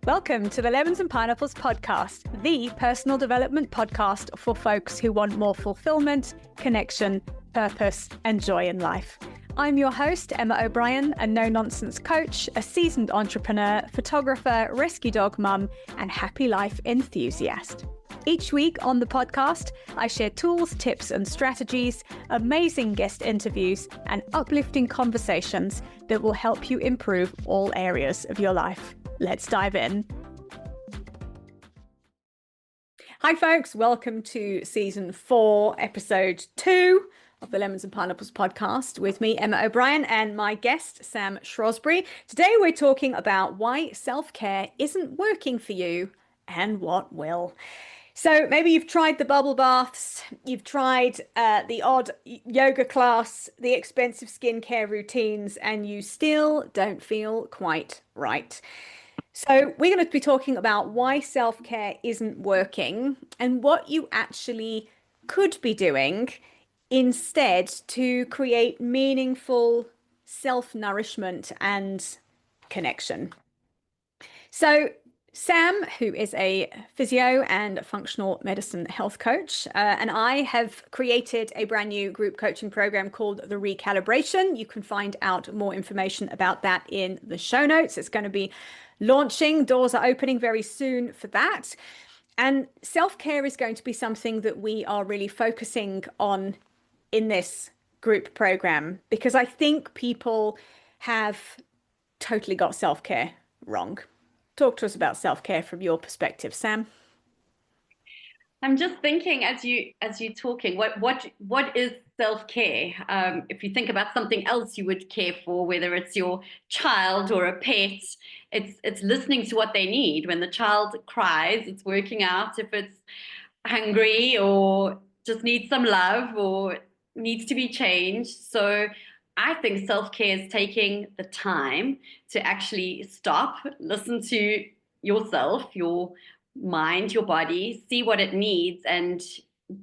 Welcome to the Lemons and Pineapples podcast, the personal development podcast for folks who want more fulfillment, connection, purpose, and joy in life. I'm your host, Emma O'Brien, a no-nonsense coach, a seasoned entrepreneur, photographer, rescue dog mum, and happy life enthusiast. Each week on the podcast, I share tools, tips, and strategies, amazing guest interviews, and uplifting conversations that will help you improve all areas of your life. Let's dive in. Hi, folks. Welcome to Season 4, Episode 2 of the Lemons and Pineapples podcast with me, Emma O'Brien, and my guest, Sam Shrosbury. Today, we're talking about why self-care isn't working for you and what will. So maybe you've tried the bubble baths, you've tried the odd yoga class, the expensive skincare routines, and you still don't feel quite right. So we're going to be talking about why self-care isn't working and what you actually could be doing instead to create meaningful self-nourishment and connection. So Sam, who is a physio and functional medicine health coach, and I have created a brand new group coaching program called the Recalibration. You can find out more information about that in the show notes. It's going to be launching. Doors are opening very soon for that. And self-care is going to be something that we are really focusing on in this group program, because I think people have totally got self-care wrong. Talk to us about self-care from your perspective, Sam. I'm just thinking as you're talking, what is self-care? If you think about something else you would care for, whether it's your child or a pet, it's listening to what they need. When the child cries, it's working out. If it's hungry or just needs some love or needs to be changed. So I think self-care is taking the time to actually stop, listen to yourself, your mind, your body, see what it needs and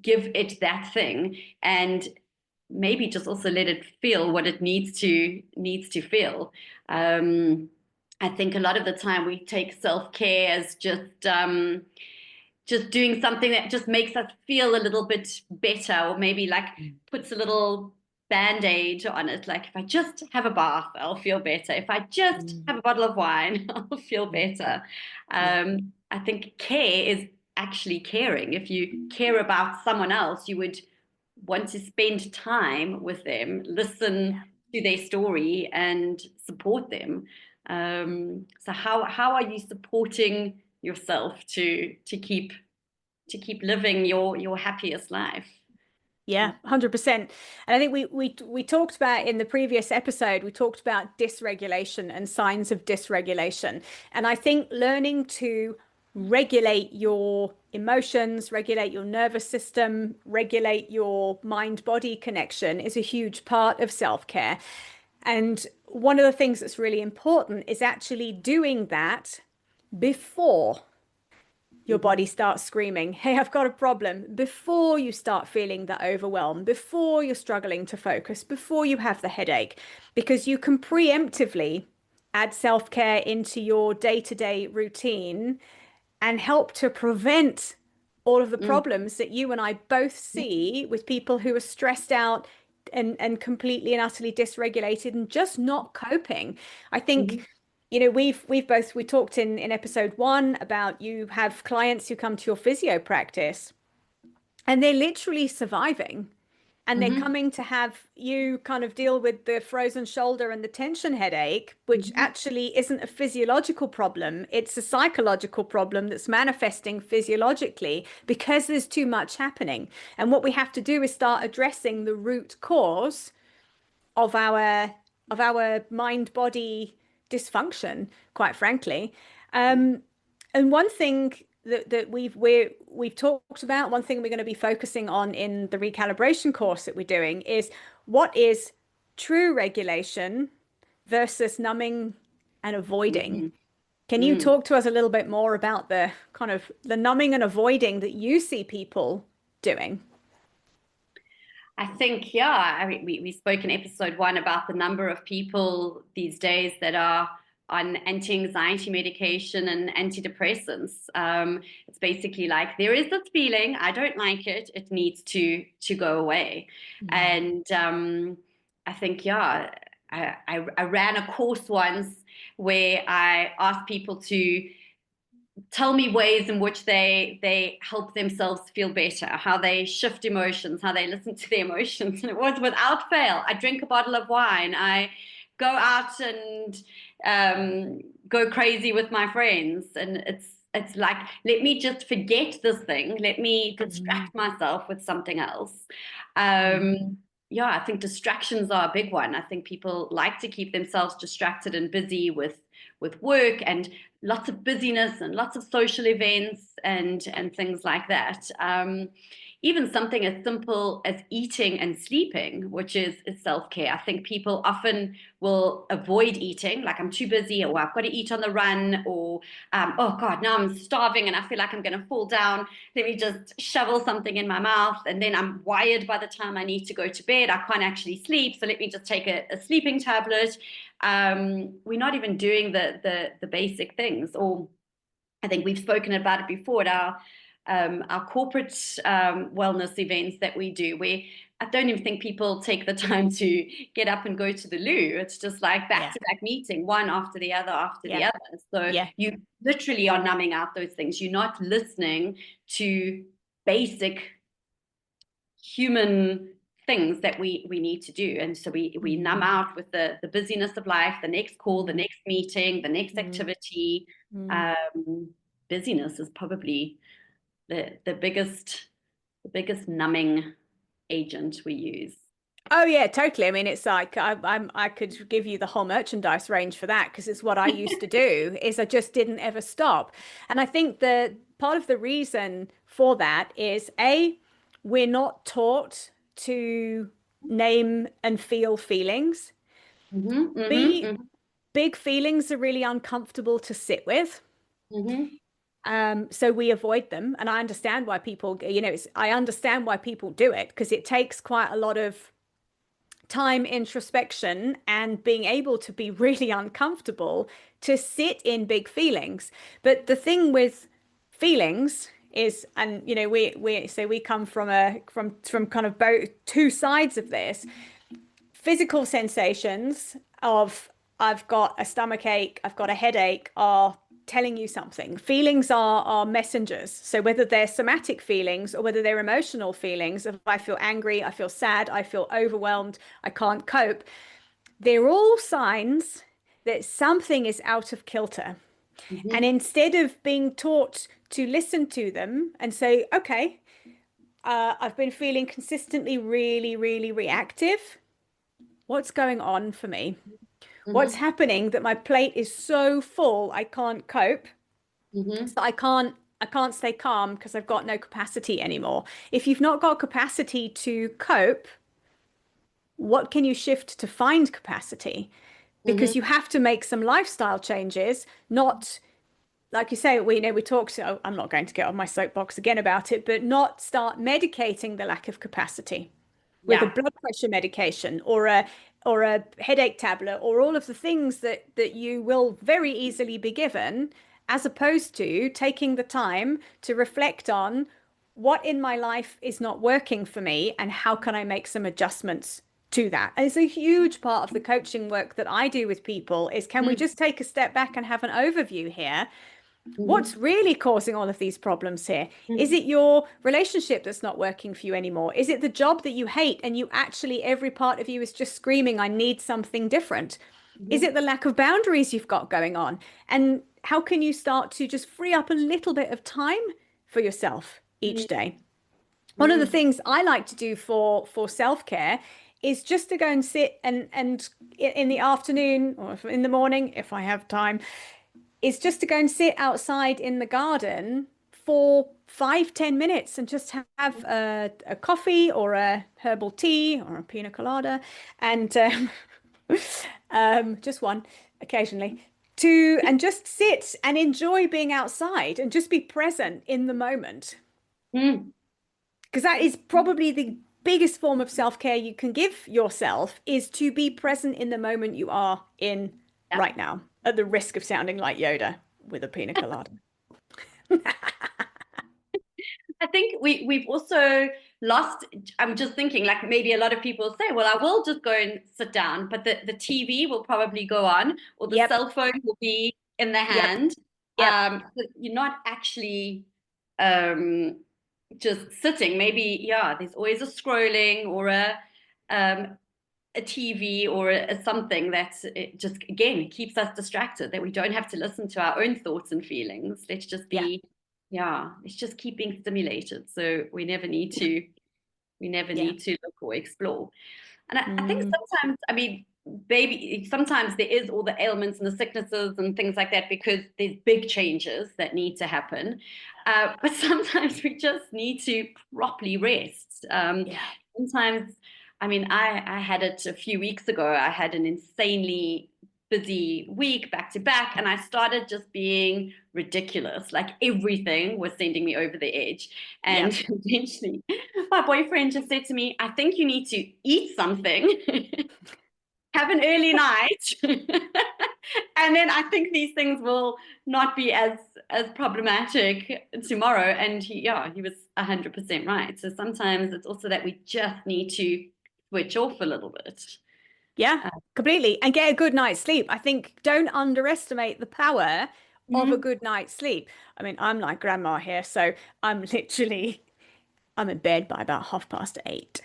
give it that thing, and maybe just also let it feel what it needs to feel. I think a lot of the time we take self-care as just doing something that just makes us feel a little bit better, or maybe like puts a little Band-Aid on it. Like, if I just have a bath, I'll feel better. If I just have a bottle of wine, I'll feel better. I think care is actually caring. If you care about someone else, you would want to spend time with them, listen to their story and support them. So how are you supporting yourself to keep living your happiest life? Yeah, 100%. And I think we talked about in the previous episode, we talked about dysregulation and signs of dysregulation. And I think learning to regulate your emotions, regulate your nervous system, regulate your mind-body connection is a huge part of self-care. And one of the things that's really important is actually doing that before your body starts screaming, hey, I've got a problem, before you start feeling the overwhelm, before you're struggling to focus, before you have the headache, because you can preemptively add self-care into your day-to-day routine and help to prevent all of the problems that you and I both see with people who are stressed out and completely and utterly dysregulated and just not coping. I think you know, we talked in episode 1 about you have clients who come to your physio practice and they're literally surviving, and they're coming to have you kind of deal with the frozen shoulder and the tension headache, which actually isn't a physiological problem. It's a psychological problem that's manifesting physiologically because there's too much happening. And what we have to do is start addressing the root cause of our mind-body dysfunction, quite frankly. And one thing that we've talked about, one thing we're going to be focusing on in the recalibration course that we're doing is what is true regulation versus numbing and avoiding. Can you talk to us a little bit more about the kind of the numbing and avoiding that you see people doing? I think, yeah, I mean, we spoke in episode 1 about the number of people these days that are on anti-anxiety medication and antidepressants. It's basically like, there is this feeling, I don't like it, it needs to go away. And I think, yeah, I ran a course once where I asked people to tell me ways in which they help themselves feel better, how they shift emotions, how they listen to their emotions. And it was without fail. I drink a bottle of wine. I go out and go crazy with my friends. And it's like, let me just forget this thing. Let me distract myself with something else. Yeah, I think distractions are a big one. I think people like to keep themselves distracted and busy with work and lots of busyness and lots of social events and things like that. Even something as simple as eating and sleeping, which is self-care. I think people often will avoid eating, like I'm too busy, or I've got to eat on the run, or oh God, now I'm starving and I feel like I'm going to fall down. Let me just shovel something in my mouth, and then I'm wired by the time I need to go to bed. I can't actually sleep, so let me just take a sleeping tablet. We're not even doing the basic things. Or I think we've spoken about it before at our corporate wellness events that we do, where I don't even think people take the time to get up and go to the loo. It's just like back-to-back meeting, one after the other after the other. So you literally are numbing out those things. You're not listening to basic human things that we need to do. And so we numb out with the busyness of life, the next call, the next meeting, the next activity. Busyness is probably the biggest numbing agent we use. Oh yeah, totally. I mean, it's like I could give you the whole merchandise range for that, because it's what I used to do. Is I just didn't ever stop. And I think the part of the reason for that is, A, we're not taught to name and feel feelings. B, big feelings are really uncomfortable to sit with. So we avoid them. And I understand why people, I understand why people do it, because it takes quite a lot of time, introspection, and being able to be really uncomfortable to sit in big feelings. But the thing with feelings is, and we come from kind of both two sides of this. Physical sensations of I've got a stomach ache, I've got a headache, are telling you something. Feelings are messengers. So whether they're somatic feelings or whether they're emotional feelings, if I feel angry, I feel sad, I feel overwhelmed, I can't cope, they're all signs that something is out of kilter. And instead of being taught to listen to them and say, okay, I've been feeling consistently really, really reactive. What's going on for me? What's happening that my plate is so full I can't cope? So I can't stay calm because I've got no capacity anymore. If you've not got capacity to cope, what can you shift to find capacity? Because you have to make some lifestyle changes, not like you say, we talked, so I'm not going to get on my soapbox again about it, but not start medicating the lack of capacity with a blood pressure medication or a headache tablet, or all of the things that you will very easily be given, as opposed to taking the time to reflect on what in my life is not working for me and how can I make some adjustments to that. And it's a huge part of the coaching work that I do with people is, can we just take a step back and have an overview here? What's really causing all of these problems here? Is it your relationship that's not working for you anymore? Is it the job that you hate and you actually, every part of you is just screaming, I need something different? Is it the lack of boundaries you've got going on? And how can you start to just free up a little bit of time for yourself each day? One of the things I like to do for self-care is just to go and sit and in the afternoon or in the morning, if I have time, is just to go and sit outside in the garden for 5-10 minutes and just have a coffee or a herbal tea or a pina colada, and just one occasionally, and just sit and enjoy being outside and just be present in the moment. Because that is probably the biggest form of self-care you can give yourself, is to be present in the moment you are in right now. at the risk of sounding like Yoda with a pina colada. I think we've also lost. I'm just thinking, like maybe a lot of people say, well, I will just go and sit down, but the TV will probably go on, or the Yep, cell phone will be in the yep, hand. yep. So you're not actually um, just sitting. Maybe, yeah, there's always a scrolling or um, a TV or a something that it just again keeps us distracted, that we don't have to listen to our own thoughts and feelings. Let's just Yeah, be, yeah, let's just keep being stimulated. So we never yeah. need to look or explore. And I think Mm, sometimes, I mean, baby, sometimes there is all the ailments and the sicknesses and things like that because there's big changes that need to happen. But sometimes we just need to properly rest. yeah, Sometimes, I mean, I had it a few weeks ago. I had an insanely busy week back to back, and I started just being ridiculous. Like everything was sending me over the edge. And yep. eventually, my boyfriend just said to me, I think you need to eat something, have an early night. And then I think these things will not be as problematic tomorrow. And he was 100% right. So sometimes it's also that we just need to switch off a little bit. Yeah, Uh, completely. And get a good night's sleep. I think don't underestimate the power of a mm, good night's sleep. I mean, I'm like grandma here, so I'm literally I'm in bed by about 8:30.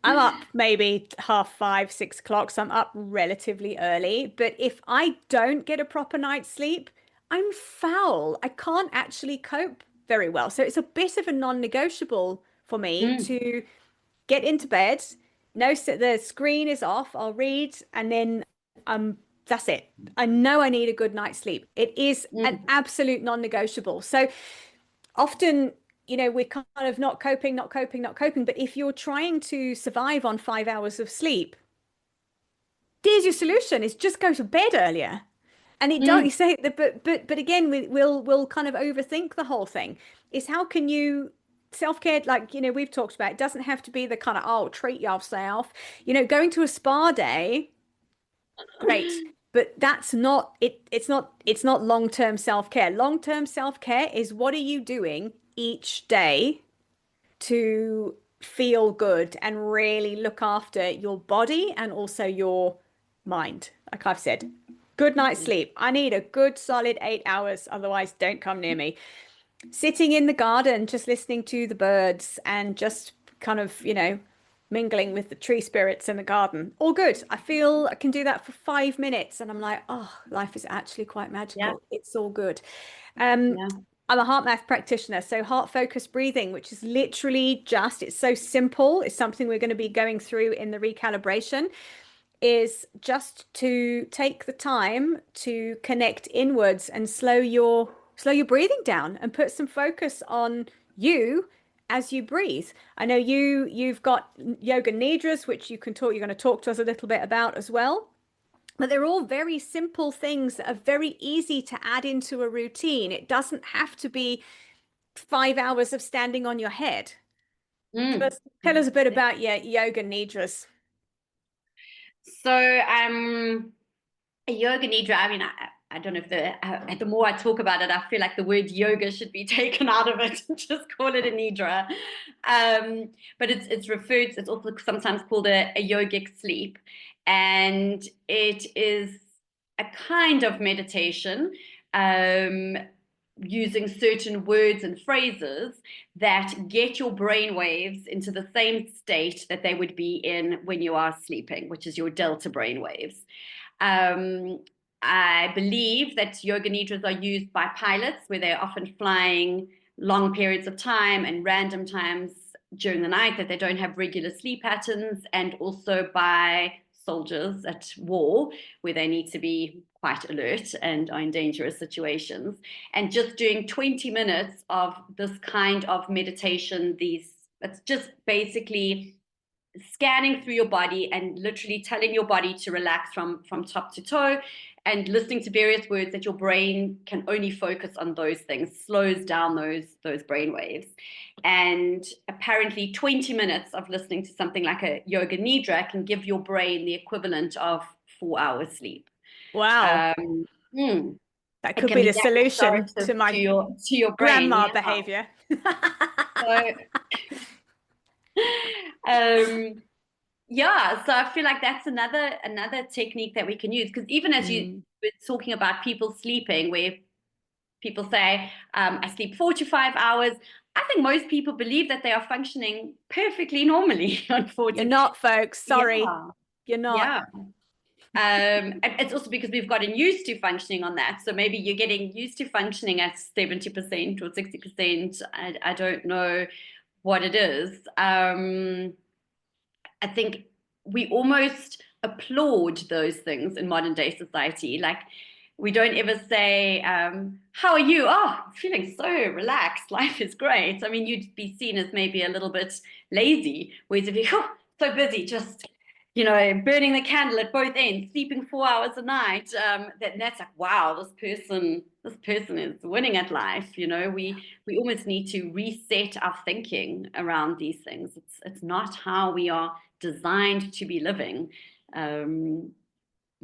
I'm up maybe 5:30, 6 o'clock, so I'm up relatively early. But if I don't get a proper night's sleep, I'm foul. I can't actually cope very well. So it's a bit of a non-negotiable for me mm, to get into bed. No, the screen is off. I'll read, and then that's it. I know I need a good night's sleep. It is an mm, absolute non-negotiable. So often, we're kind of not coping, not coping, not coping. But if you're trying to survive on 5 hours of sleep, there's your solution is just go to bed earlier. And it don't mm, you say that, but again, we'll kind of overthink the whole thing. Is how can you self-care, like we've talked about, it doesn't have to be the kind of, oh, treat yourself. Going to a spa day, great. But that's not it. It's not long-term self-care. Long-term self-care is what are you doing each day to feel good and really look after your body and also your mind. Like I've said, good night's sleep. I need a good solid 8 hours, otherwise, don't come near me. Sitting in the garden, just listening to the birds and just kind of, mingling with the tree spirits in the garden. All good. I feel I can do that for 5 minutes and I'm like, oh, life is actually quite yeah, magical. It's all good. Um, yeah. I'm a heart math practitioner, so heart focused breathing, which is literally it's so simple. It's something we're going to be going through in the recalibration, is just to take the time to connect inwards and slow your breathing down and put some focus on you as you breathe. I know you've got yoga nidras, which you're going to talk to us a little bit about as well. But they're all very simple things that are very easy to add into a routine. It doesn't have to be 5 hours of standing on your head. Tell Mm. us, tell us a bit about your yoga nidras. So a yoga nidra, I mean, I don't know if the more I talk about it, I feel like the word yoga should be taken out of it and just call it a nidra. But it's also sometimes called a yogic sleep. And it is a kind of meditation um, using certain words and phrases that get your brain waves into the same state that they would be in when you are sleeping, which is your delta brain waves. Um, I believe that yoga nidras are used by pilots where they're often flying long periods of time and random times during the night that they don't have regular sleep patterns, and also by soldiers at war where they need to be quite alert and are in dangerous situations. And just doing 20 minutes of this kind of meditation, it's just basically scanning through your body and literally telling your body to relax from top to toe, and listening to various words that your brain can only focus on those things, slows down those brain waves. And apparently 20 minutes of listening to something like a yoga nidra can give your brain the equivalent of 4 hours sleep. Wow. um, Mm. That It could can be be the that solution to restorative my to your brain. grandma Yeah. behavior. So, um, yeah, so I feel like that's another technique that we can use, because even as you Mm. were talking about people sleeping, where people say, I sleep 4 to 5 hours. I think most people believe that they are functioning perfectly normally on You're 40. not, folks. Sorry. Yeah, You're not. yeah. And it's also because we've gotten used to functioning on that. So maybe you're getting used to functioning at 70% or 60%. I don't know what it is. I think we almost applaud those things in modern day society. Like, we don't ever say, how are you? Oh, I'm feeling so relaxed. Life is great. I mean, you'd be seen as maybe a little bit lazy. Whereas if you're so busy, just, burning the candle at both ends, sleeping 4 hours a night, that's like, wow, this person is winning at life. We almost need to reset our thinking around these things. It's not how we are designed to be living.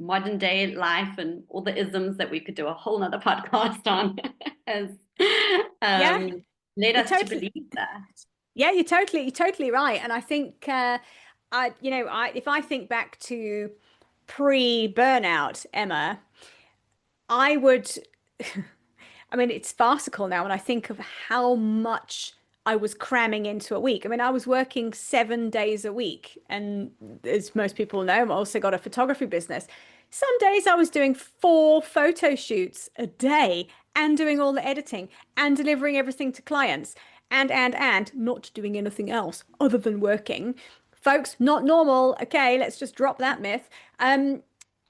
Modern day life and all the isms that we could do a whole nother podcast on has Yeah, led you're us to totally. believe that. Yeah, you're totally right. And I think, if I think back to pre-burnout, Emma, I would. I mean, it's farcical now when I think of how much I was cramming into a week. I mean, I was working 7 days a week. And as most people know, I also got a photography business. Some days I was doing 4 photo shoots a day and doing all the editing and delivering everything to clients and not doing anything else other than working. Folks, not normal. Okay, let's just drop that myth. And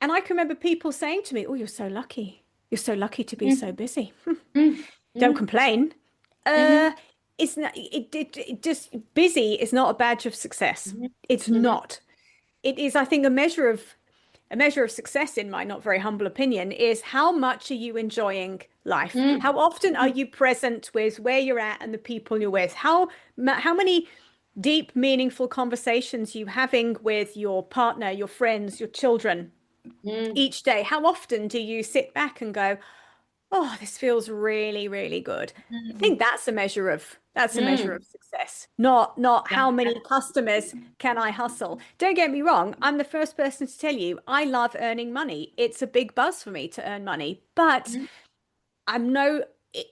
I can remember people saying to me, "Oh, you're so lucky. You're so lucky to be so Mm, busy. mm, Don't mm, complain." Uh, mhm, it's not, it just busy is not a badge of success. mhm, It's mhm, not. It is, I think, a measure of success, in my not very humble opinion, is how much are you enjoying life? mm, How often are mhm, you present with where you're at and the people you're with? How many deep, meaningful conversations you having with your partner, your friends, your children mm, each day? How often do you sit back and go, "Oh, this feels really, really good"? I mm, think that's a measure of mm. success, not Yeah. how many customers can I hustle. Don't get me wrong, I'm the first person to tell you I love earning money. It's a big buzz for me to earn money, but Mm,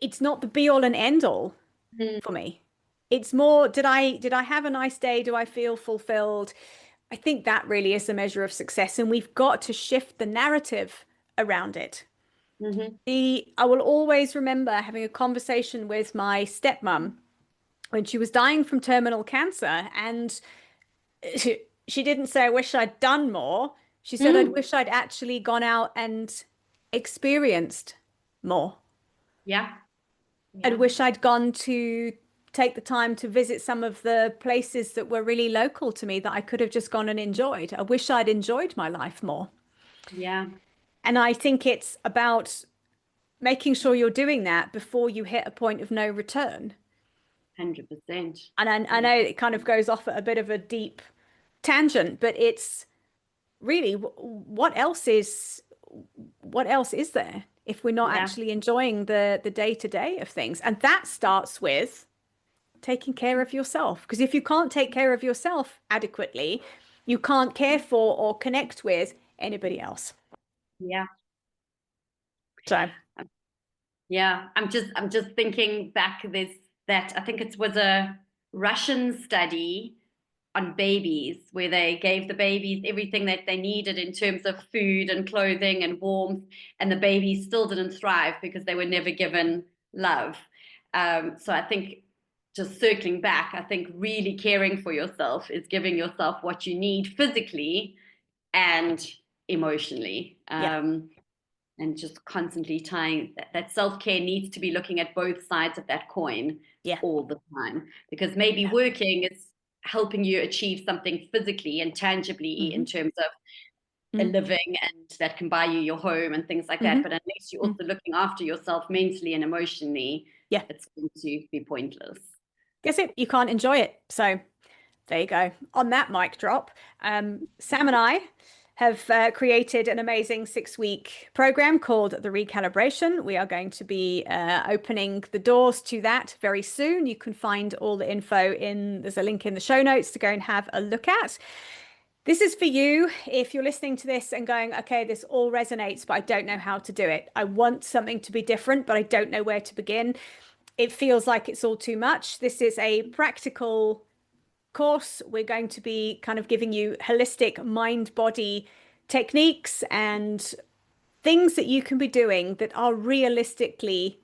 it's not the be all and end all mm, for me. It's more, did I have a nice day? Do I feel fulfilled? I think that really is the measure of success, and we've got to shift the narrative around it. mhm. I will always remember having a conversation with my stepmom when she was dying from terminal cancer, and she didn't say, "I wish I'd done more." She said, "I'd Mm. wish I'd actually gone out and experienced more. Yeah. I'd Yeah. wish I'd gone to take the time to visit some of the places that were really local to me that I could have just gone and enjoyed. I wish I'd enjoyed my life more." Yeah. And I think it's about making sure you're doing that before you hit a point of no return. 100%. And I know it kind of goes off at a bit of a deep tangent, but it's really what else is there if we're not Yeah. actually enjoying the day-to-day of things? And that starts with taking care of yourself. Because if you can't take care of yourself adequately, you can't care for or connect with anybody else. Yeah. So, Yeah, I'm just thinking back. There's that, I think it was a Russian study on babies where they gave the babies everything that they needed in terms of food and clothing and warmth, and the babies still didn't thrive because they were never given love. So I think, just circling back, I think really caring for yourself is giving yourself what you need physically and emotionally. yeah, And just constantly tying that self-care needs to be looking at both sides of that coin yeah, all the time, because maybe yeah. working is helping you achieve something physically and tangibly in Hmm. terms of a Hmm. living, and that can buy you your home and things like that, Hmm. but unless you're also looking after yourself mentally and emotionally, Yeah, it's going to be pointless. guess it. You can't enjoy it. So there you go. On that mic drop, Sam and I have created an amazing 6-week program called the Recalibration. We are going to be opening the doors to that very soon. You can find all the info there's a link in the show notes to go and have a look at. This is for you if you're listening to this and going, okay, this all resonates, but I don't know how to do it. I want something to be different, but I don't know where to begin. It feels like it's all too much. This is a practical course. We're going to be kind of giving you holistic mind-body techniques and things that you can be doing that are realistically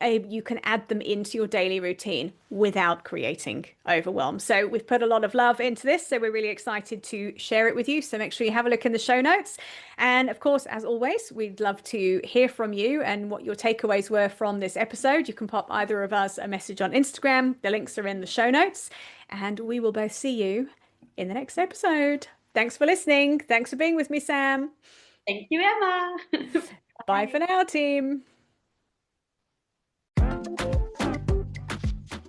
you can add them into your daily routine without creating overwhelm. So we've put a lot of love into this, so we're really excited to share it with you. So make sure you have a look in the show notes. And of course, as always, we'd love to hear from you and what your takeaways were from this episode. You can pop either of us a message on Instagram. The links are in the show notes, and we will both see you in the next episode. Thanks for listening. Thanks for being with me, Sam. Thank you, Emma. Bye for now, team.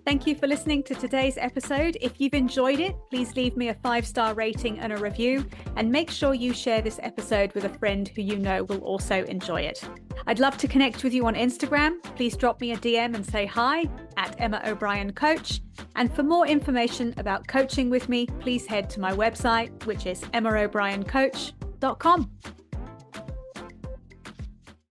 Thank you for listening to today's episode. If you've enjoyed it, please leave me a 5-star rating and a review, and make sure you share this episode with a friend who you know will also enjoy it. I'd love to connect with you on Instagram. Please drop me a DM and say hi at Emma O'Brien Coach. And for more information about coaching with me, please head to my website, which is emmaobrien.coach.com.